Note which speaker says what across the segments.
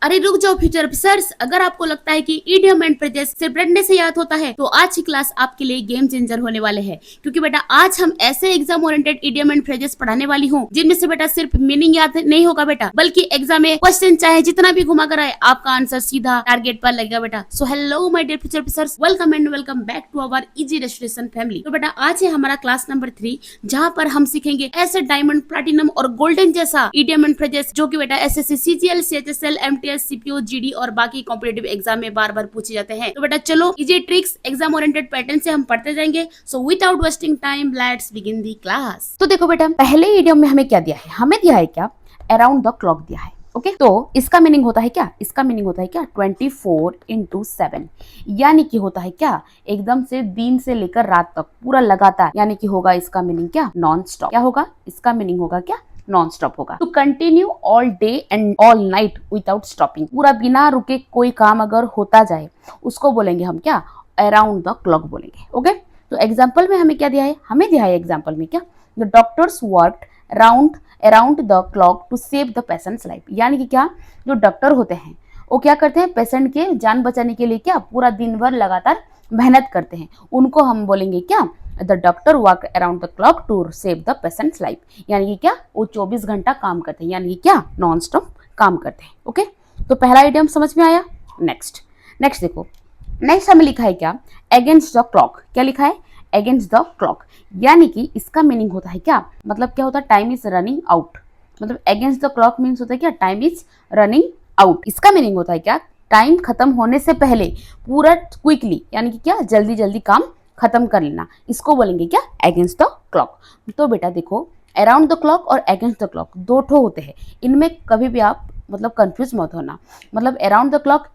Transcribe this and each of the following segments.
Speaker 1: अरे रुक जाओ फ्यूचर ऑफिसर्स, अगर आपको लगता है कि इडियम एंड फ्रेजेस सिर्फ रटने से याद होता है तो आज की क्लास आपके लिए गेम चेंजर होने वाले हैं। क्योंकि बेटा आज हम ऐसे exam oriented idiom and phrases पढ़ाने वाली हूँ जिनमें से बेटा सिर्फ मीनिंग याद नहीं होगा बेटा, बल्कि एग्जाम में क्वेश्चन चाहे जितना भी घुमा कर आए आपका आंसर सीधा टारगेट पर लगेगा बेटा। So hello my dear future officers, welcome and welcome back to our easy registration family. तो बेटा आज है हमारा क्लास नंबर 3, जहाँ पर हम सीखेंगे ऐसे डायमंड, प्लैटिनम और गोल्डन जैसा इडियम एंड फ्रेजेस जो कि बेटा SSC, CGL, CHSL, MTS, CPO, GD और बाकी कॉम्पिटेटिव एग्जाम में बार बार पूछे जाते हैं। तो बेटा चलो easy tricks exam oriented pattern से हम पढ़ते जाएंगे। So without wasting time let's begin the class. तो देखो बेटा पहले इडियम में हमें क्या दिया है, हमें दिया है क्या, अराउंड द क्लॉक दिया है। ओके तो इसका मीनिंग होता है क्या, इसका मीनिंग होता है क्या 24 into 7, यानी कि होता है क्या एकदम से दिन से लेकर रात तक पूरा लगातार, यानी कि होगा इसका मीनिंग क्या नॉन स्टॉप। क्या होगा इसका मीनिंग होगा क्या नॉन स्टॉप होगा। To continue all day and all night without stopping, पूरा बिना रुके कोई काम अगर होता जाए उसको बोलेंगे हम क्या अराउंड द क्लॉक बोलेंगे। ओके तो एग्जाम्पल में हमें क्या दिया है, हमें दिया है एग्जाम्पल में क्या the doctors worked around the clock to save the patient's life, यानी कि क्या जो डॉक्टर होते हैं वो क्या करते हैं पेशेंट के जान बचाने के लिए क्या पूरा दिन भर लगातार मेहनत करते हैं, उनको हम बोलेंगे क्या the doctor work around the clock to save the patient's life, यानी कि क्या वो 24 घंटा काम करते हैं, यानी कि क्या नॉन स्टॉप काम करते हैं। ओके तो पहला आइडियम समझ में आया। नेक्स्ट देखो, नेक्स्ट हमें लिखा है क्या अगेंस्ट द क्लॉक। क्या लिखा है अगेंस्ट द क्लॉक, यानी कि इसका मीनिंग होता है क्या, मतलब क्या होता है टाइम इज रनिंग आउट, मतलब अगेंस्ट द क्लॉक मीन्स होता है क्या टाइम इज रनिंग आउट। इसका मीनिंग होता है क्या टाइम खत्म होने से पहले पूरा क्विकली, यानी कि क्या जल्दी जल्दी काम खत्म कर लेना, इसको बोलेंगे क्या अगेंस्ट द क्लॉक। तो बेटा देखो अराउंड द क्लॉक और अगेंस्ट द क्लॉक दो ठो होते हैं, इनमें कभी भी आप मतलब कंफ्यूज मत होना। मतलब अराउंड द क्लॉक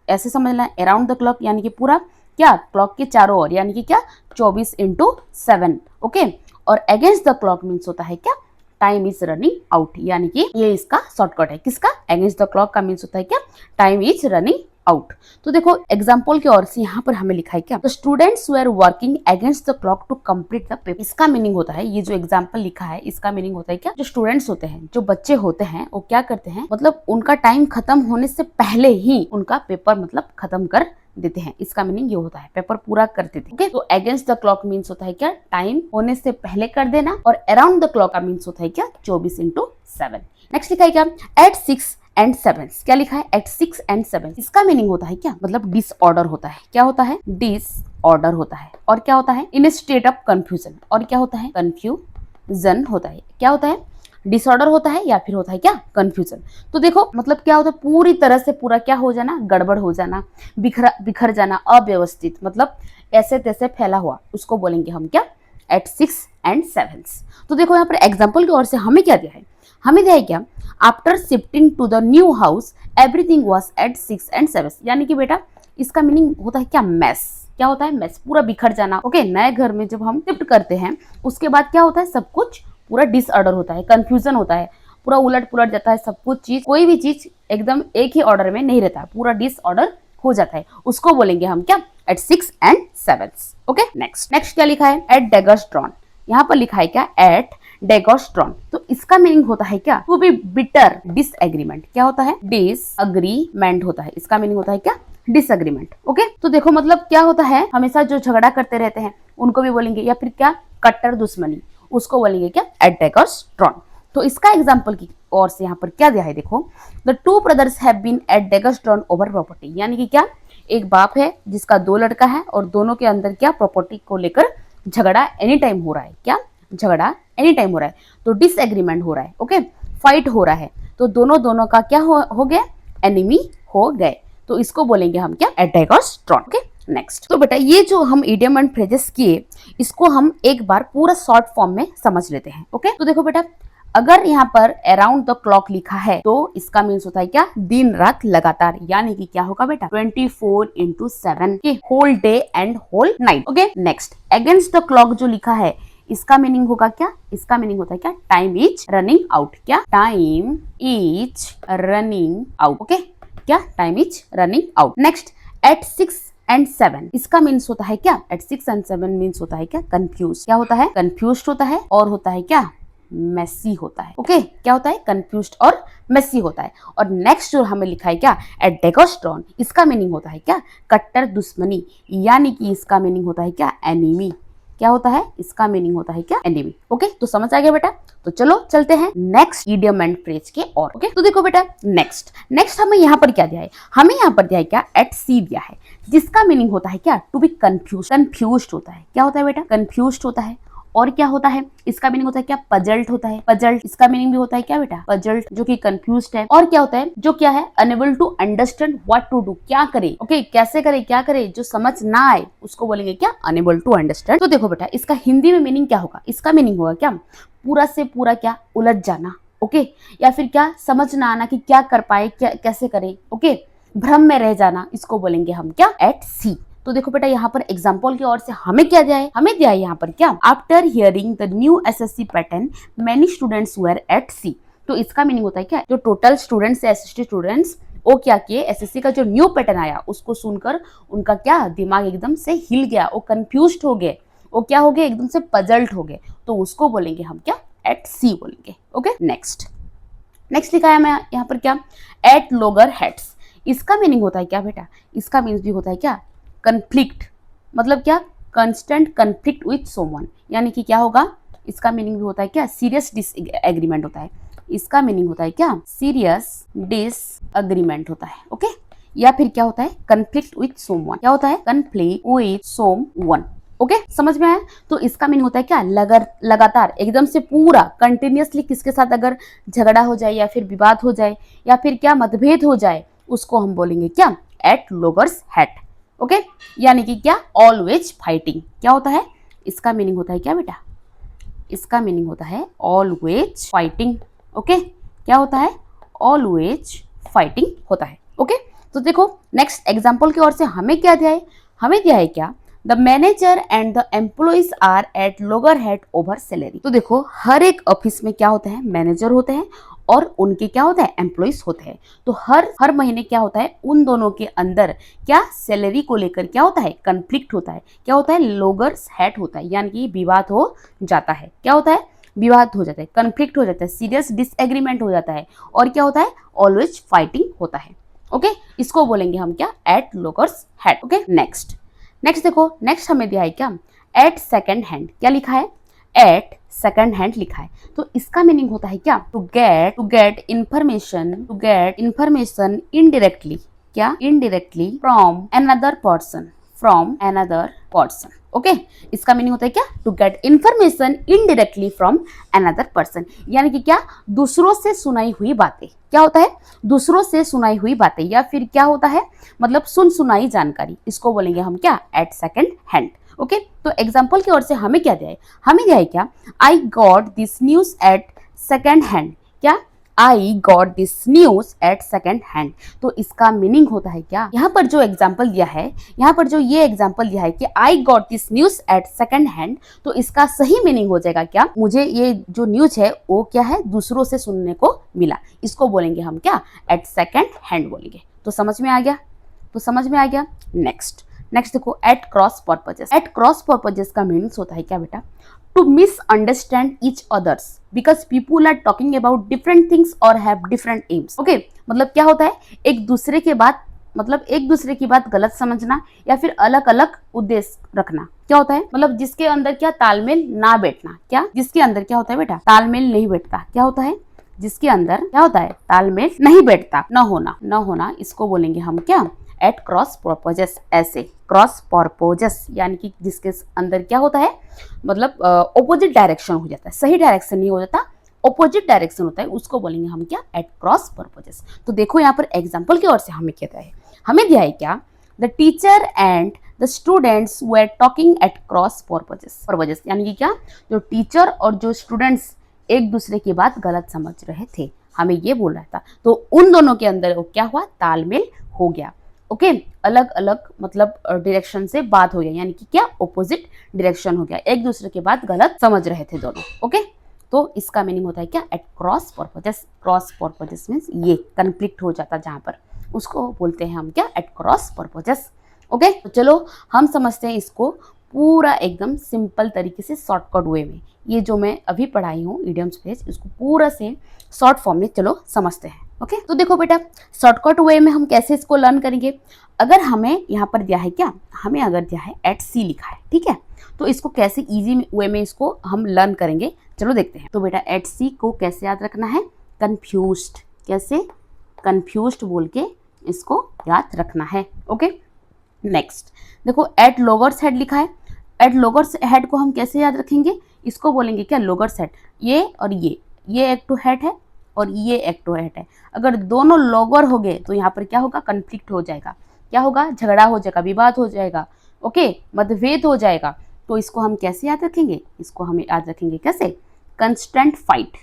Speaker 1: ऐसे समझना, अराउंड द क्लॉक यानी कि पूरा क्या क्लॉक के चारों ओर, यानी कि क्या 24 into 7। ओके और अगेंस्ट द क्लॉक मीन्स होता है क्या टाइम इज रनिंग आउट, यानी कि ये इसका शॉर्टकट है। किसका अगेंस्ट द क्लॉक का मीन्स होता है क्या टाइम इज रनिंग आउट। तो देखो एग्जाम्पल की ओर से यहाँ पर हमें लिखा है क्या the students were working against the clock to complete the paper. इसका मीनिंग होता है, ये जो एग्जाम्पल लिखा है इसका मीनिंग होता है क्या जो स्टूडेंट्स होते हैं, जो बच्चे होते हैं वो क्या करते हैं मतलब उनका टाइम खत्म होने से पहले ही उनका पेपर मतलब खत्म कर देते हैं, इसका मीनिंग ये होता है पेपर पूरा कर देते हैं। ओके तो अगेंस्ट द क्लॉक मीन्स होता है क्या टाइम होने से पहले कर देना, और अराउंड द क्लॉक का मीन्स होता है क्या 24 into 7। नेक्स्ट लिखा है क्या एट 6 and 7। क्या लिखा है एट 6 and 7, इसका मीनिंग होता है क्या मतलब डिसऑर्डर होता है। क्या होता है डिसऑर्डर होता है, और क्या होता है इन स्टेट ऑफ कंफ्यूजन, और क्या होता है कंफ्यूजन होता है। क्या होता है डिसऑर्डर होता है या फिर होता है क्या कंफ्यूजन। तो देखो मतलब क्या होता है पूरी तरह से पूरा क्या हो जाना गड़बड़ हो जाना, बिखर जाना, अव्यवस्थित, मतलब ऐसे तैसे फैला हुआ, उसको बोलेंगे हम क्या एट 6 and 7। तो देखो यहाँ पर एग्जाम्पल की ओर से हमें क्या दिया है, हमें दिया है क्या after shifting to the new house everything was at 6 and 7, यानी कि बेटा इसका मीनिंग होता है क्या मैस। क्या होता है मैस पूरा बिखर जाना। ओके नए घर में जब हम शिफ्ट करते हैं उसके बाद क्या होता है सब कुछ पूरा डिसऑर्डर होता है, कंफ्यूजन होता है, पूरा उलट पुलट जाता है सब कुछ चीज, कोई भी चीज एकदम एक ही ऑर्डर में नहीं रहता, पूरा डिसऑर्डर हो जाता है, उसको बोलेंगे हम क्या एट 6 and 7। ओके नेक्स्ट क्या लिखा है एट डेगर्स ड्रॉन, यहाँ पर लिखा है क्या एट डेगर्स ड्रॉन। तो इसका मीनिंग होता है क्या टू बी बिटर डिसएग्रीमेंट। क्या होता है डिसएग्रीमेंट होता है, इसका मीनिंग होता है क्या डिसएग्रीमेंट। ओके तो देखो मतलब क्या होता है हमेशा जो झगड़ा करते रहते हैं उनको भी बोलेंगे, या फिर क्या कट्टर दुश्मनी, उसको बोलेंगे क्या एट डेगर्स ड्रॉन। तो इसका एग्जाम्पल की ओर से यहाँ पर क्या दिया है देखो the two brothers have been at daggers drawn over property, यानी कि क्या एक बाप है जिसका 2 लड़का है और दोनों के अंदर क्या प्रॉपर्टी को लेकर झगड़ा एनी टाइम हो रहा है। क्या झगड़ा एनी टाइम हो रहा है, तो डिसएग्रीमेंट हो रहा है। ओके फाइट हो रहा है, तो दोनों का क्या हो गया एनिमी हो गए, तो इसको बोलेंगे हम क्या at daggers drawn. Okay next तो बेटा ये जो हम इडियम एंड फ्रेजेस किए इसको हम एक बार पूरा शॉर्ट फॉर्म में समझ लेते हैं। ओके तो देखो बेटा अगर यहाँ पर अराउंड द क्लॉक लिखा है तो इसका मीन्स होता है क्या दिन रात लगातार, यानी कि क्या होगा बेटा 24 into 7 के whole day and whole night. Okay next against the clock जो लिखा है इसका मीनिंग होगा क्या, इसका मीनिंग होता है क्या टाइम इज रनिंग आउट। क्या time is running out. Okay क्या time is running out. Next at 6 and 7, इसका मीन्स होता है क्या एट 6 and 7 मीन्स होता है क्या कंफ्यूज। क्या होता है कंफ्यूज होता है, और होता है क्या मेसी होता है। ओके, क्या होता है? कंफ्यूज्ड और मेसी होता है। और नेक्स्ट जो हमें लिखा है क्या? एडेगोस्ट्रॉन, इसका मीनिंग होता है क्या? कट्टर दुश्मनी, यानी कि इसका मीनिंग होता है क्या? एनिमी। क्या होता है? इसका मीनिंग होता है क्या? एनिमी। ओके, तो समझ आ गया बेटा। तो चलो चलते हैं नेक्स्ट इडियम एंड फ्रेज के और। ओके, तो देखो बेटा, नेक्स्ट हमें यहाँ पर क्या दिया है? हमें यहाँ पर दिया है क्या? एट सी दिया है, जिसका मीनिंग होता है क्या? टू बी कंफ्यूज होता है। क्या होता है बेटा? कंफ्यूज होता है। और क्या होता है? इसका मीनिंग होता है क्या? पजल्ट होता है। पजल्ट, इसका मीनिंग भी होता है क्या बेटा? पजल्ट, जो कि कंफ्यूज्ड है। और क्या होता है? जो क्या है? Unable to understand what to do, क्या करे। ओके, कैसे करे, क्या करे, जो समझ ना आए उसको बोलेंगे क्या? Unable to understand. तो देखो बेटा, इसका हिंदी में मीनिंग क्या होगा? इसका मीनिंग होगा क्या? पूरा से पूरा क्या? उलझ जाना। ओके, या फिर क्या? समझ ना आना कि क्या कर पाए, क्या कैसे करे। ओके, भ्रम में रह जाना, इसको बोलेंगे हम क्या? Eight sea. तो देखो बेटा, यहाँ पर एग्जाम्पल की ओर से हमें क्या दिया है? हमें दिया है यहाँ पर क्या? After hearing the new SSC pattern many students were at sea. तो इसका मीनिंग होता है क्या? जो टोटल स्टूडेंट्स है, एसएससी स्टूडेंट्स, वो क्या किए? एसएससी का जो न्यू पैटर्न आया उसको सुनकर उनका क्या? दिमाग एकदम से हिल गया, वो कंफ्यूज्ड हो गए, वो क्या हो गए? एकदम से पजल्ट हो गए। तो उसको बोलेंगे हम क्या? एट सी बोलेंगे। ओके, नेक्स्ट लिखा है हमें यहाँ पर क्या? At loggerheads. इसका मीनिंग होता है क्या बेटा? इसका मीनिंग भी होता है क्या? कन्फ्लिक्ट, मतलब क्या? कंस्टेंट कन्फ्लिक्ट विथ समवन, यानी कि क्या होगा? इसका मीनिंग भी होता है क्या? सीरियस डिसएग्रीमेंट होता है। इसका मीनिंग होता है क्या? सीरियस डिसएग्रीमेंट होता है। ओके, या फिर क्या होता है? Conflict with someone. क्या होता है? Conflict with someone. ओके, समझ में आया? तो इसका मीनिंग होता है क्या? लगातार, एकदम से पूरा कंटिन्यूअसली किसके साथ अगर झगड़ा हो जाए या फिर विवाद हो जाए या फिर क्या मतभेद हो जाए, उसको हम बोलेंगे क्या? At loggers head. ओके, यानी कि क्या? Always fighting. क्या होता है? इसका मीनिंग होता है क्या बेटा? इसका मीनिंग होता है ऑलवेज फाइटिंग। ओके, क्या होता है? ऑलवेज फाइटिंग होता है। ओके, तो देखो नेक्स्ट एग्जाम्पल की ओर से हमें क्या दिया है? हमें दिया है क्या? The manager and the employees are at loggerhead over salary. तो देखो, हर एक ऑफिस में क्या होता है? मैनेजर होते हैं और उनके क्या होता है? एम्प्लॉइज होते हैं। तो हर महीने क्या होता है? उन दोनों के अंदर क्या? सैलरी को लेकर क्या होता है? कन्फ्लिक्ट होता है। क्या होता है? लोगर्स हेड होता है, यानी कि विवाद हो जाता है। क्या होता है? विवाद हो जाता है, कन्फ्लिक्ट हो जाता है, सीरियस डिसएग्रीमेंट हो जाता है। और क्या होता है? ऑलवेज फाइटिंग होता है। ओके, इसको बोलेंगे हम क्या? At loggers head. Okay, next देखो, नेक्स्ट हमें दिया है क्या? At second hand. क्या लिखा है? एट सेकंड हैंड लिखा है। तो इसका मीनिंग होता है क्या? To get information indirectly. क्या? Indirectly from another person. Okay, इसका मीनिंग होता है क्या? To get information indirectly from another person, यानी कि क्या? दूसरों से सुनाई हुई बातें। क्या होता है? दूसरों से सुनाई हुई बातें, या फिर क्या होता है? मतलब सुनाई जानकारी, इसको बोलेंगे हम क्या? At second hand. ओके, तो एग्जाम्पल की ओर से हमें क्या दिया है? हमें दिया है क्या? I got this news at second hand. क्या? I got this news at second hand. तो इसका मीनिंग होता है क्या? यहाँ पर जो एग्जाम्पल दिया है, यहाँ पर जो ये एग्जाम्पल दिया है कि आई got this news at second hand, तो इसका सही मीनिंग हो जाएगा क्या? मुझे ये जो न्यूज है वो क्या है? दूसरों से सुनने को मिला। इसको बोलेंगे हम क्या? एट सेकंड हैंड बोलेंगे। तो समझ में आ गया? नेक्स्ट देखो, at cross purposes. At cross purposes का मीनिंग्स होता है क्या बेटा? To misunderstand each others because people are talking about different things और हैव डिफरेंट एम्स। ओके, मतलब क्या होता है? एक दूसरे की बात गलत समझना या फिर अलग अलग उद्देश्य रखना। क्या होता है? मतलब जिसके अंदर क्या? तालमेल ना बैठना। क्या? जिसके अंदर क्या होता है बेटा? तालमेल नहीं बैठता। क्या होता है? जिसके अंदर क्या होता है? तालमेल नहीं बैठता, न होना, इसको बोलेंगे हम क्या? At cross purposes. ऐसे क्रॉस पर्पजेस, यानी कि जिसके अंदर क्या होता है? मतलब ऑपोजिट डायरेक्शन हो जाता है, सही डायरेक्शन नहीं हो जाता, ऑपोजिट डायरेक्शन होता है, उसको बोलेंगे हम क्या? At cross purposes. तो देखो यहाँ पर एग्जाम्पल की ओर से हमें क्या है? हमें दिया है क्या? The teacher and the students were talking at cross purposes, यानी कि क्या? जो टीचर और जो स्टूडेंट्स एक दूसरे की बात गलत समझ रहे थे, हमें ये बोल रहा था। तो उन दोनों के अंदर वो क्या हुआ? तालमेल हो गया। ओके, अलग अलग मतलब डायरेक्शन से बात हो गया, यानी कि क्या? ऑपोजिट डायरेक्शन हो गया, एक दूसरे की बात गलत समझ रहे थे दोनों। ओके, तो इसका मीनिंग होता है क्या? At cross purposes. Cross purposes means ये कन्फ्लिक्ट हो जाता जहां पर, उसको बोलते हैं हम क्या? At cross purposes. ओके, तो चलो हम समझते हैं इसको पूरा एकदम सिंपल तरीके से शॉर्टकट वे में, ये जो मैं अभी पढ़ाई हूँ इडियम्स फ्रेज, इसको पूरा से शॉर्ट फॉर्म में चलो समझते हैं। ओके, तो देखो बेटा, शॉर्टकट वे में हम कैसे इसको लर्न करेंगे। अगर हमें यहाँ पर दिया है क्या, हमें अगर दिया है एट सी लिखा है, ठीक है, तो इसको कैसे इजी वे में इसको हम लर्न करेंगे, चलो देखते हैं। तो बेटा एट सी को कैसे याद रखना है, कंफ्यूज्ड, कैसे कंफ्यूज्ड बोल के इसको याद रखना है। ओके, नेक्स्ट देखो एट लोअर्स हेड लिखा है, एट लोअर्स हेड को हम कैसे याद रखेंगे, इसको बोलेंगे क्या लोअर्स हेड, ये और ये एक टू हेड है और ये एक टू हेड है। अगर दोनों लोअर हो गए तो यहाँ पर क्या होगा, कन्फ्लिक्ट हो जाएगा, क्या होगा, झगड़ा हो जाएगा, विवाद हो जाएगा, ओके, मतभेद हो जाएगा। तो इसको हम कैसे याद रखेंगे, इसको हम याद रखेंगे कैसे, कंस्टेंट फाइट,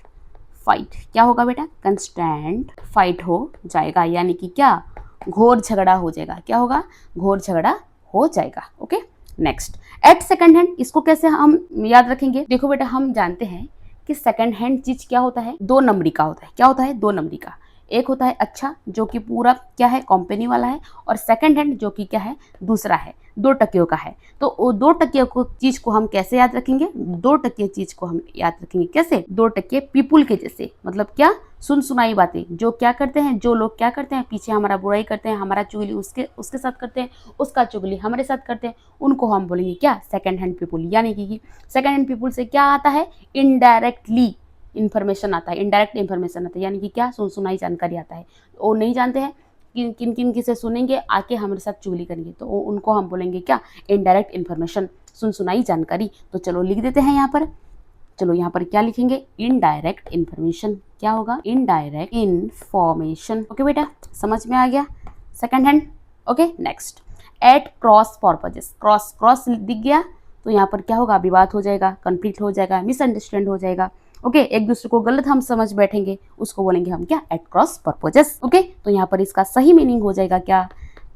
Speaker 1: फाइट क्या होगा बेटा, कंस्टेंट फाइट हो जाएगा, यानी कि क्या, घोर झगड़ा हो जाएगा, क्या होगा, घोर झगड़ा हो जाएगा। Okay, next at second hand, इसको कैसे हम याद रखेंगे। देखो बेटा, हम जानते हैं कि सेकंड हैंड चीज क्या होता है, दो नंबरी का होता है, क्या होता है, दो नंबरी का। एक होता है अच्छा, जो कि पूरा क्या है, कंपनी वाला है, और सेकंड हैंड जो कि क्या है, दूसरा है, 2 टकियों का है। तो वो 2 टकियों को चीज को हम कैसे याद रखेंगे, 2 टकिए चीज को हम याद रखेंगे कैसे, 2 टकिए पीपुल के जैसे, मतलब क्या, सुन सुनाई बातें, जो क्या करते हैं, जो लोग क्या करते हैं, पीछे हमारा बुराई करते हैं, हमारा चुगली उसके साथ करते हैं, उसका चुगली हमारे साथ करते हैं, उनको हम बोलेंगे क्या, सेकंड हैंड पीपुल। यानी कि सेकंड हैंड पीपुल से क्या आता है, इनडायरेक्टली इन्फॉर्मेशन आता है, इनडायरेक्ट इन्फॉर्मेशन आता है, यानी कि क्या, सुन सुनाई जानकारी आता है। वो नहीं जानते हैं किन किन किसे सुनेंगे, आके हमारे साथ चुगली करेंगे, तो उनको हम बोलेंगे क्या, इनडायरेक्ट इन्फॉर्मेशन, सुन सुनाई जानकारी। तो चलो लिख देते हैं यहाँ पर, चलो यहाँ पर क्या लिखेंगे, इनडायरेक्ट इन्फॉर्मेशन, क्या होगा, इनडायरेक्ट इन्फॉर्मेशन। ओके बेटा, समझ में आ गया second hand. Okay, next at cross purposes, cross cross दिख गया तो यहाँ पर क्या होगा, विवाद हो जाएगा, कन्फ्लिक्ट हो जाएगा, मिसअंडरस्टैंड हो जाएगा। ओके, एक दूसरे को गलत हम समझ बैठेंगे, उसको बोलेंगे हम क्या, एट क्रॉस पर्पजेस। ओके, तो यहाँ पर इसका सही मीनिंग हो जाएगा क्या,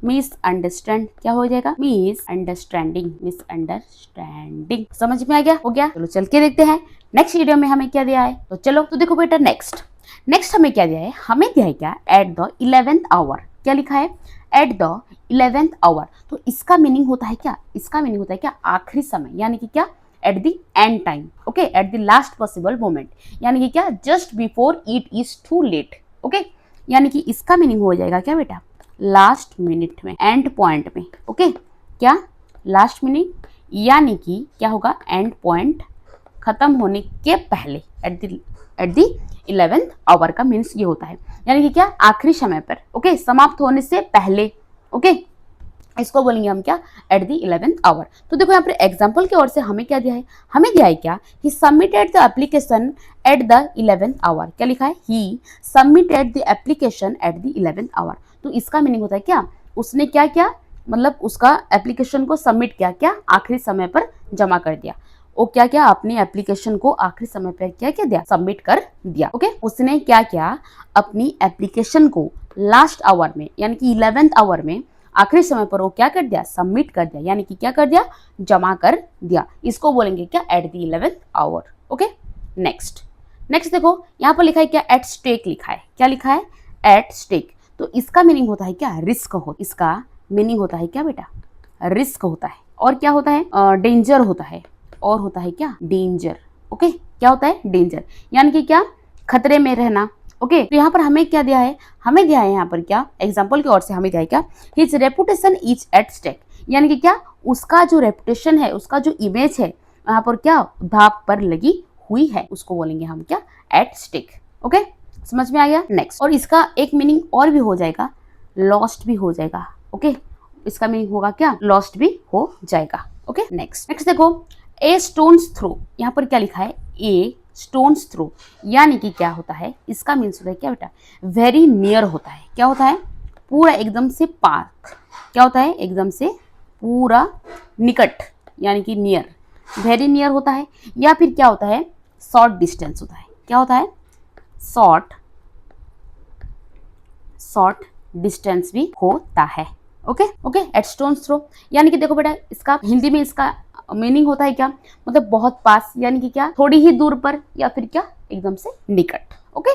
Speaker 1: मिसअंडरस्टैंड, क्या हो जाएगा, मिसअंडरस्टैंडिंग, मिसअंडरस्टैंडिंग। समझ में आ गया, हो गया। चलो चल के देखते हैं नेक्स्ट वीडियो में हमें क्या दिया है। तो चलो, तो देखो बेटा, नेक्स्ट हमें क्या दिया है, हमें दिया है क्या, एट द 11th आवर, क्या लिखा है, एट द 11th आवर। तो इसका मीनिंग होता है क्या, इसका मीनिंग होता है क्या, आखिरी समय, यानी कि क्या, at the end time. Okay, at the last possible moment, यानी कि क्या, just before it is too late. Okay, यानी कि इसका मीनिंग हो जाएगा क्या बेटा, लास्ट मिनट में, एंड पॉइंट में। ओके, क्या, लास्ट मिनट, यानी कि क्या होगा, एंड पॉइंट खत्म होने के पहले, एट द 11th आवर का मीन्स ये होता है, यानी कि क्या, आखिरी समय पर। ओके, समाप्त होने से पहले। ओके, इसको बोलेंगे हम क्या, एट द 11th आवर। तो देखो यहाँ पर एग्जाम्पल की ओर से हमें क्या दिया है, हमें दिया है क्या, he submitted the application at the 11th hour. क्या लिखा है, he submitted the application at the 11th hour. तो इसका मीनिंग होता है क्या, उसने क्या किया, मतलब उसका एप्लीकेशन को सबमिट किया, क्या, आखिरी समय पर जमा कर दिया। वो क्या क्या, अपनी एप्लीकेशन को आखिरी समय पर क्या क्या दिया, सबमिट कर दिया। ओके, उसने क्या किया, अपनी एप्लीकेशन को लास्ट आवर में, यानी कि 11th आवर में, आखिरी समय पर वो क्या कर दिया, सबमिट कर दिया, यानी कि क्या कर दिया, जमा कर दिया। इसको बोलेंगे क्या, at the 11th hour. Okay, next देखो यहाँ पर लिखा है क्या, एट स्टेक लिखा है, क्या लिखा है, एट स्टेक। तो इसका मीनिंग होता है क्या, रिस्क हो, इसका मीनिंग होता है क्या बेटा, रिस्क होता है, और क्या होता है, डेंजर होता है, और होता है क्या, डेंजर। ओके, क्या होता है, डेंजर, यानी कि क्या, खतरे में रहना। ओके, तो यहाँ पर हमें क्या दिया है, हमें दिया है यहाँ पर क्या, एग्जाम्पल की ओर से हमें दिया है क्या, his reputation is at stake, यानी कि क्या, उसका जो रेपुटेशन है, उसका जो इमेज है, यहाँ पर क्या, दांव पर लगी हुई है, उसको बोलेंगे हम क्या, एट स्टेक। ओके, समझ में आ गया। नेक्स्ट, और इसका एक मीनिंग और भी हो जाएगा, लॉस्ट भी हो जाएगा। ओके, इसका मीनिंग होगा क्या, लॉस्ट भी हो जाएगा। ओके, नेक्स्ट देखो, ए स्टोन्स थ्रो, यहाँ पर क्या लिखा है, ए स्टोन्स थ्रो, यानी कि क्या होता है, इसका मीन्स होता है क्या बेटा, वेरी नियर होता है, क्या होता है, पूरा एकदम से पास, क्या होता है, एकदम से पूरा निकट, यानी कि नियर, वेरी नियर होता है। या फिर क्या होता है, शॉर्ट डिस्टेंस होता है, क्या होता है, शॉर्ट डिस्टेंस भी होता है। ओके, एट स्टोन्स थ्रो, यानी कि देखो बेटा, इसका हिंदी में इसका मीनिंग होता है क्या, मतलब बहुत पास, यानी कि क्या, थोड़ी ही दूर पर, या फिर क्या, एकदम से निकट। ओके,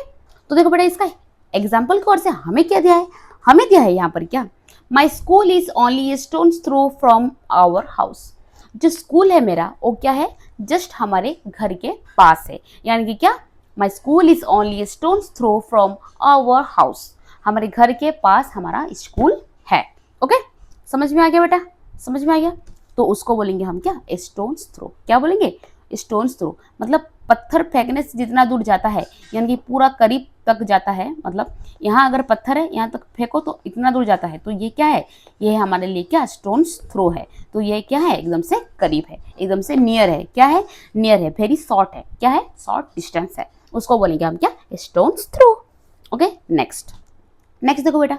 Speaker 1: तो देखो बेटा, इसका एग्जाम्पल की ओर से हमें क्या दिया है, हमें दिया है यहाँ पर क्या, my school is only a stone's throw from our house. जो स्कूल है मेरा वो क्या है, जस्ट हमारे घर के पास है, यानी कि क्या, my school is only stones throw from our house, हमारे घर के पास हमारा स्कूल है। ओके, समझ में आ गया बेटा, समझ में आ गया। तो उसको बोलेंगे हम क्या, स्टोन्स थ्रो। क्या बोलेंगे, स्टोन्स थ्रो, मतलब पत्थर फेंकने से जितना दूर जाता है, यानी कि पूरा करीब तक जाता है, मतलब यहाँ अगर पत्थर है यहाँ तक फेंको तो इतना दूर जाता है, तो ये क्या है, ये हमारे लिए क्या, स्टोन्स थ्रो है। तो ये क्या है, एकदम से करीब है, एकदम से नियर है। क्या है, नियर है, वेरी शॉर्ट है। क्या है, शॉर्ट डिस्टेंस है, उसको बोलेंगे हम क्या, stones throw. Okay, next next देखो बेटा,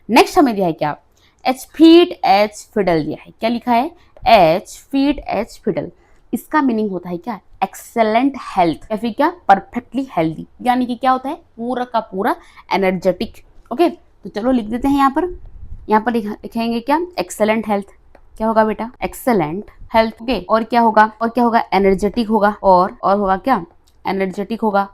Speaker 1: नेक्स्ट हमें दिया है क्या, एच फीट एच फिडल दिया है। क्या लिखा है, एच फीट एच फिडल, इसका मीनिंग होता है क्या, एक्सेलेंट हेल्थ, या फिर क्या, परफेक्टली हेल्दी, यानी कि क्या होता है, पूरा का पूरा एनर्जेटिक। ओके, तो चलो लिख देते हैं यहाँ पर लिखेंगे क्या, एक्सेलेंट हेल्थ। क्या होगा बेटा, एक्सेलेंट हेल्थ। ओके, और क्या होगा, और क्या होगा, एनर्जेटिक होगा, और होगा क्या, एनर्जेटिक होगा,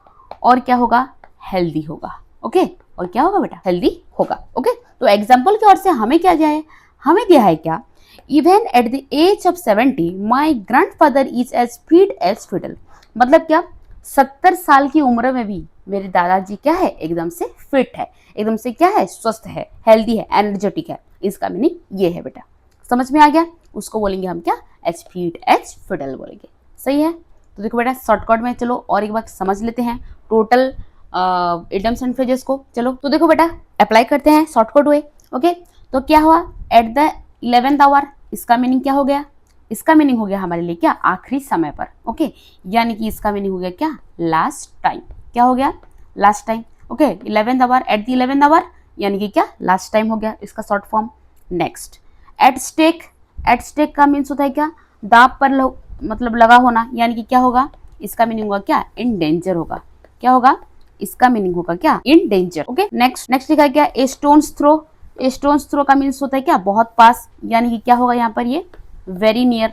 Speaker 1: और क्या होगा, हेल्दी होगा। ओके, और क्या होगा बेटा, हेल्दी होगा। ओके, तो एग्जाम्पल की ओर से हमें क्या दिया है, हमें दिया है क्या, even at the age of 70 my grandfather is as fit as fiddle, मतलब क्या, 70 साल की उम्र में भी मेरे दादाजी क्या है, एकदम से फिट है, एकदम से क्या है, स्वस्थ है, हेल्दी है, एनर्जेटिक है। इसका मीनिंग ये है बेटा, समझ में आ गया। उसको बोलेंगे हम क्या, एज फीट एज फिडल बोलेंगे। सही है, तो देखो बेटा शॉर्टकट में चलो और एक बार समझ लेते हैं टोटल इडियम्स एंड फ्रेजेस को। चलो तो देखो बेटा अप्लाई करते हैं शॉर्टकट वे। ओके, तो क्या हुआ, एट द 11th आवर, इसका मीनिंग क्या हो गया, इसका मीनिंग हो गया हमारे लिए क्या, आखिरी समय पर। ओके, यानी कि इसका मीनिंग हो गया क्या, लास्ट टाइम। क्या हो गया, last time. Okay, 11th hour, at the 11th hour, यानी कि क्या, लास्ट टाइम हो गया, इसका short form. Next, at stake, at stake का मीन्स होता है क्या, दांव पर मतलब लगा होना, यानी कि क्या होगा, इसका मीनिंग होगा क्या, इन डेंजर होगा। क्या होगा, इसका मीनिंग होगा क्या, इन डेंजर। ओके, नेक्स्ट लिखा है क्या, ए स्टोन्स थ्रो, ए स्टोन्स थ्रो का मीन्स होता है क्या, बहुत पास, यानी कि क्या होगा यहाँ पर, ये वेरी नियर,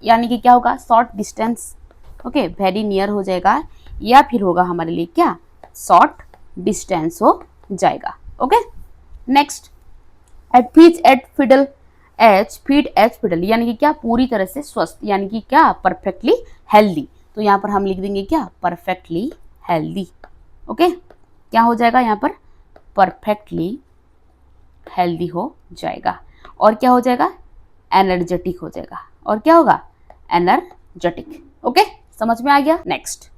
Speaker 1: यानी कि क्या होगा, short distance. Okay, very near हो जाएगा, या फिर होगा हमारे लिए क्या, शॉर्ट डिस्टेंस हो जाएगा। Okay, next, at fit at fiddle, as fit as fiddle, यानी कि क्या, पूरी तरह से स्वस्थ, यानी कि क्या, परफेक्टली हेल्दी। तो यहाँ पर हम लिख देंगे क्या, परफेक्टली हेल्दी। ओके, क्या हो जाएगा यहाँ पर, परफेक्टली हेल्दी हो जाएगा, और क्या हो जाएगा, एनर्जेटिक हो जाएगा, और क्या होगा, एनर्जेटिक। ओके, समझ में आ गया। नेक्स्ट,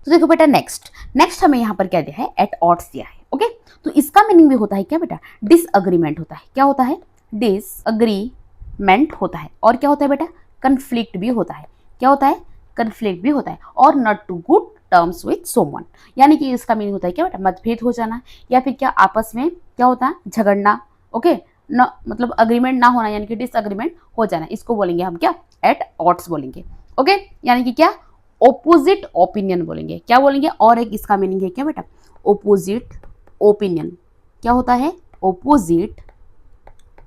Speaker 1: तो देखो बेटा नेक्स्ट हमें यहाँ पर क्या दिया है, एट ऑड्स दिया है। ओके, तो इसका मीनिंग भी होता है क्या बेटा, डिसएग्रीमेंट होता है। क्या होता है, डिसएग्रीमेंट होता है, और क्या होता है बेटा, कन्फ्लिक्ट भी होता है। क्या होता है, कन्फ्लिक्ट भी होता है, और not to good terms with someone, यानी कि इसका मीनिंग होता है क्या बेटा, मतभेद हो जाना, या फिर क्या, आपस में क्या होता है, झगड़ना। ओके, न मतलब अग्रीमेंट ना होना, यानी कि डिसएग्रीमेंट हो जाना, इसको बोलेंगे हम क्या, एट ऑड्स बोलेंगे। ओके, यानी कि क्या, ओपोजिट ओपिनियन बोलेंगे। क्या बोलेंगे, और एक इसका मीनिंग है क्या बेटा, ओपोजिट ओपिनियन। क्या होता है, ओपोजिट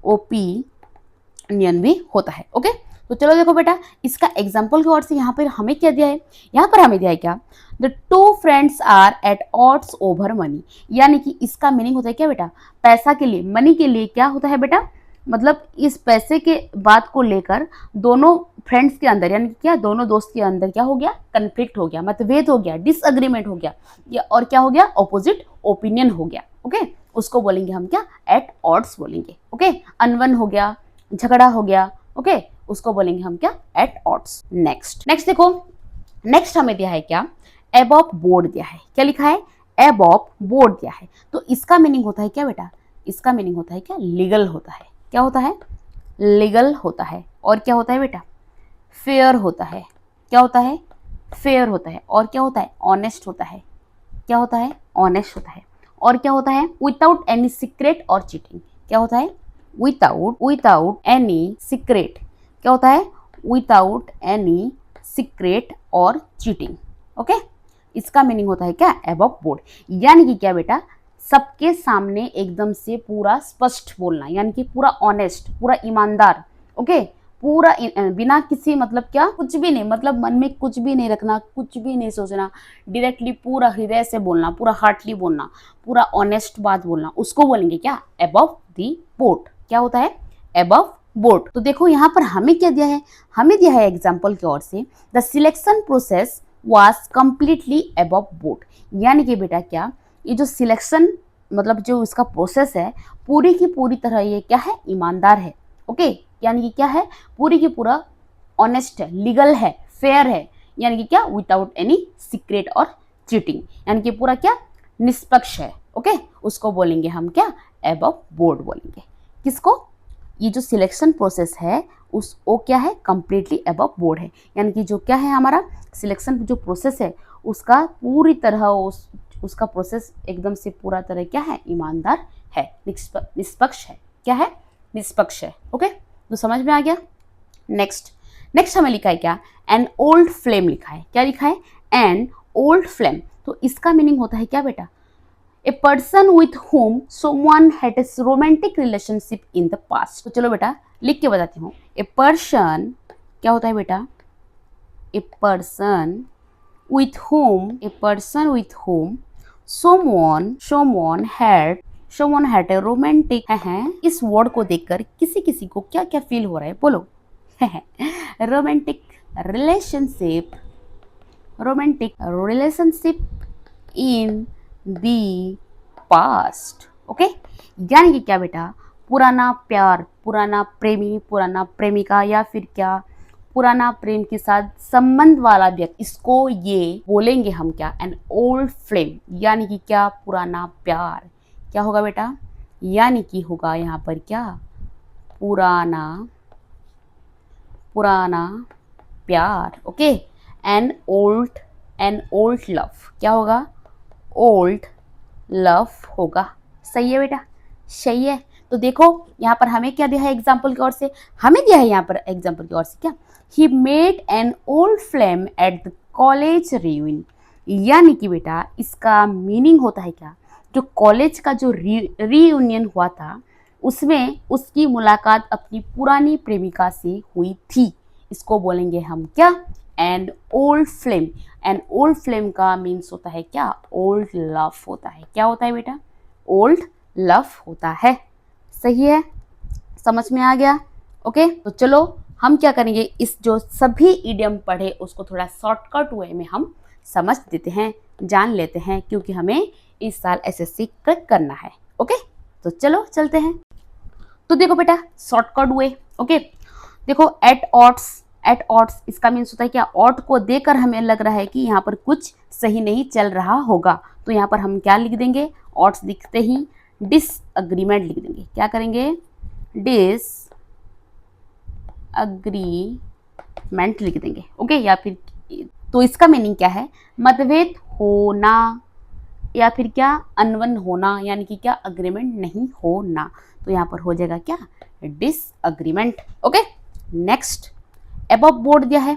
Speaker 1: ओपिनियन भी होता है। ओके, तो चलो देखो बेटा इसका एग्जाम्पल की ओर से यहाँ पर हमें क्या दिया है, यहाँ पर हमें दिया है क्या, the two friends are at odds over money, यानी कि इसका मीनिंग होता है क्या बेटा, पैसा के लिए, मनी के लिए क्या होता है बेटा, मतलब इस पैसे के बात को लेकर दोनों फ्रेंड्स के अंदर, यानी क्या, दोनों दोस्त के अंदर क्या हो गया, कन्फ्लिक्ट हो गया, मतभेद हो गया, डिसएग्रीमेंट हो गया, या और क्या हो गया, ऑपोजिट ओपिनियन हो गया। ओके, उसको बोलेंगे हम क्या, एट ऑड्स बोलेंगे। ओके, अनबन हो गया, झगड़ा हो गया। ओके, उसको बोलेंगे हम क्या, एट ऑड्स। नेक्स्ट देखो, नेक्स्ट हमें दिया है क्या, एबव बोर्ड दिया है। क्या लिखा है, एबव बोर्ड दिया है। तो इसका मीनिंग होता है क्या बेटा, इसका मीनिंग होता है क्या, लीगल होता है। क्या होता है, लीगल होता है, और क्या होता है बेटा, फेयर होता है। क्या होता है, फेयर होता है, और क्या होता है, ऑनेस्ट होता है। क्या होता है, ऑनेस्ट होता है, और क्या होता है, विदाउट एनी सीक्रेट और चीटिंग। क्या होता है, विदाउट एनी सीक्रेट। क्या होता है, विदाउट एनी सीक्रेट और चीटिंग। ओके, इसका मीनिंग होता है क्या, एबव बोर्ड, यानी कि क्या बेटा, सबके सामने एकदम से पूरा स्पष्ट बोलना, यानी कि पूरा ऑनेस्ट, पूरा ईमानदार। ओके, पूरा बिना किसी मतलब क्या, कुछ भी नहीं, मतलब मन में कुछ भी नहीं रखना, कुछ भी नहीं सोचना, डायरेक्टली पूरा हृदय से बोलना, पूरा हार्टली बोलना, पूरा ऑनेस्ट बात बोलना, उसको बोलेंगे क्या, एबव दी बोर्ड। क्या होता है, एबव बोर्ड। तो देखो यहाँ पर हमें क्या दिया है, हमें दिया है एग्जाम्पल की ओर से the selection process was completely above board. यानी कि बेटा क्या, ये जो सिलेक्शन मतलब जो इसका प्रोसेस है पूरी की पूरी तरह ये क्या है, ईमानदार है। ओके, यानी कि क्या है, पूरी की पूरा ऑनेस्ट है, लीगल है, फेयर है, यानी कि क्या, विदाउट एनी सीक्रेट और चीटिंग, यानी कि पूरा क्या, निष्पक्ष है। ओके, उसको बोलेंगे हम क्या, अबव बोर्ड बोलेंगे। किसको, ये जो सिलेक्शन प्रोसेस है उस वो क्या है, कंप्लीटली अबव बोर्ड है। यानी कि जो क्या है हमारा सिलेक्शन जो प्रोसेस है उसका पूरी तरह उसका प्रोसेस एकदम से पूरा तरह क्या है, ईमानदार है, निष्पक्ष है। क्या है, निष्पक्ष है। ओके, तो समझ में आ गया। नेक्स्ट हमें लिखा है क्या, एन ओल्ड फ्लेम लिखा है। क्या लिखा है, एन ओल्ड फ्लेम। तो इसका मीनिंग होता है क्या बेटा, a person with home someone had a romantic relationship in the past। तो चलो बेटा लिख के बताती हूँ। ए पर्सन क्या होता है बेटा, a person with home, a person with home someone had a romantic है। इस वर्ड को देखकर किसी किसी को क्या क्या फील हो रहा है, बोलो। Romantic relationship, romantic relationship in the past. Okay, यानी कि क्या बेटा, पुराना प्यार, पुराना प्रेमी, पुराना प्रेमिका, या फिर क्या, पुराना प्रेम के साथ संबंध वाला व्यक्ति, इसको ये बोलेंगे हम क्या, एन ओल्ड फ्लेम। यानी कि क्या, पुराना प्यार। क्या होगा बेटा, यानी कि होगा यहाँ पर क्या, पुराना पुराना प्यार। Okay, an old love. क्या होगा, ओल्ड लव होगा। सही है बेटा, सही है। तो देखो यहाँ पर हमें क्या दिया है एग्जाम्पल की ओर से, हमें दिया है यहाँ पर एग्जाम्पल की ओर से क्या, he made an old flame at the college reunion. यानी कि बेटा इसका मीनिंग होता है क्या, जो कॉलेज का जो रीयूनियन हुआ था उसमें उसकी मुलाकात अपनी पुरानी प्रेमिका से हुई थी। इसको बोलेंगे हम क्या, an old flame. An old flame का मीन्स होता है क्या, ओल्ड लव होता है। क्या होता है बेटा, ओल्ड लव होता है। सही है, समझ में आ गया। ओके, तो चलो हम क्या करेंगे, इस जो सभी इडियम पढ़े उसको थोड़ा शॉर्टकट वे में हम समझ देते हैं, जान लेते हैं, क्योंकि हमें इस साल एसएससी क्रैक करना है। ओके, तो चलो चलते हैं। तो देखो बेटा शॉर्टकट वे। ओके, देखो एट ऑट्स इसका मीन्स होता है क्या, ऑट को देकर हमें लग रहा है कि यहाँ पर कुछ सही नहीं चल रहा होगा, तो यहाँ पर हम क्या लिख देंगे, ऑट्स दिखते ही डिसअग्रीमेंट लिख देंगे। क्या करेंगे, डिसअग्रीमेंट लिख देंगे। ओके, या फिर तो इसका मीनिंग क्या है, मतभेद होना या फिर क्या, अनबन होना, यानी कि क्या, अग्रीमेंट नहीं होना। तो यहाँ पर हो जाएगा क्या, disagreement. Okay, next above board दिया है,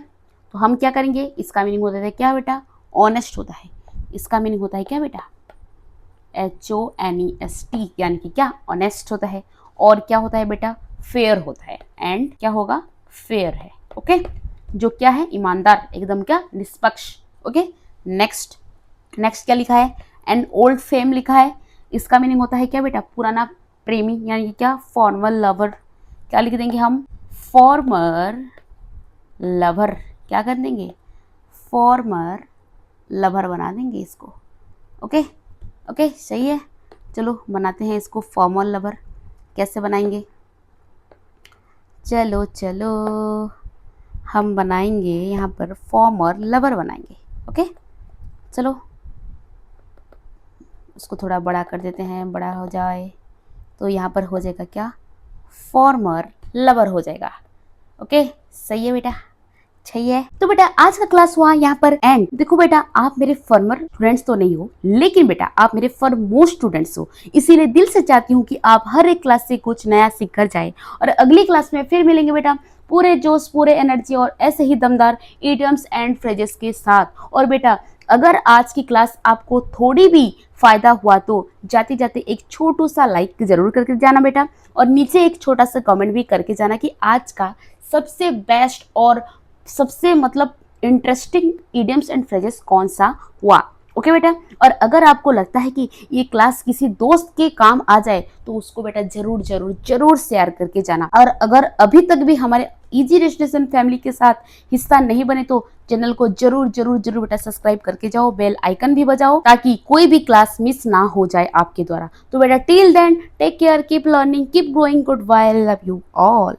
Speaker 1: तो हम क्या करेंगे, इसका मीनिंग होता है क्या बेटा, ऑनेस्ट होता है। इसका मीनिंग होता है क्या बेटा, HONEST, यानी कि क्या, ऑनेस्ट होता है। और क्या होता है बेटा, फेयर होता है। एंड क्या होगा, फेयर है। ओके, जो क्या है, ईमानदार, एकदम क्या, निष्पक्ष। ओके, नेक्स्ट क्या लिखा है, एन ओल्ड फेम लिखा है। इसका मीनिंग होता है क्या बेटा, पुराना प्रेमी, यानी कि क्या, फॉर्मर लवर। क्या लिख देंगे हम, फॉर्मर लवर। क्या कर देंगे, फॉर्मर लवर बना देंगे इसको। ओके, सही है। चलो बनाते हैं इसको फॉर्मल लवर। कैसे बनाएंगे, चलो हम बनाएंगे यहाँ पर फॉर्मर लवर बनाएंगे। ओके, चलो उसको थोड़ा बड़ा कर देते हैं, बड़ा हो जाए तो यहाँ पर हो जाएगा क्या, फॉर्मर लवर हो जाएगा। ओके, सही है बेटा, सही है। तो बेटा आज का क्लास हुआ यहाँ पर एंड। देखो बेटा आप मेरे फॉर्मर स्टूडेंट्स तो नहीं हो, लेकिन बेटा आप मेरे फॉरमोस्ट स्टूडेंट्स हो, इसीलिए दिल से चाहती हूँ कि आप हर एक क्लास से कुछ नया सीख कर जाए। और अगली क्लास में फिर मिलेंगे बेटा पूरे जोश, पूरे एनर्जी और ऐसे ही दमदार इडियम्स एंड फ्रेजेस के साथ। और बेटा अगर आज की क्लास आपको थोड़ी भी फायदा हुआ तो जाते जाते एक छोटू सा लाइक जरूर करके जाना बेटा, और नीचे एक छोटा सा कमेंट भी करके जाना कि आज का सबसे बेस्ट और सबसे मतलब इंटरेस्टिंग इडियम्स एंड फ्रेजेस कौन सा हुआ। ओके बेटा। और अगर आपको लगता है कि ये क्लास किसी दोस्त के काम आ जाए तो उसको बेटा जरूर जरूर जरूर शेयर करके जाना। और अगर अभी तक भी हमारे इजी रजिस्ट्रेशन फैमिली के साथ हिस्सा नहीं बने तो चैनल को जरूर जरूर जरूर बेटा सब्सक्राइब करके जाओ, बेल आइकन भी बजाओ ताकि कोई भी क्लास मिस ना हो जाए आपके द्वारा। तो बेटा till then take care, keep learning, keep growing, goodbye, love you all.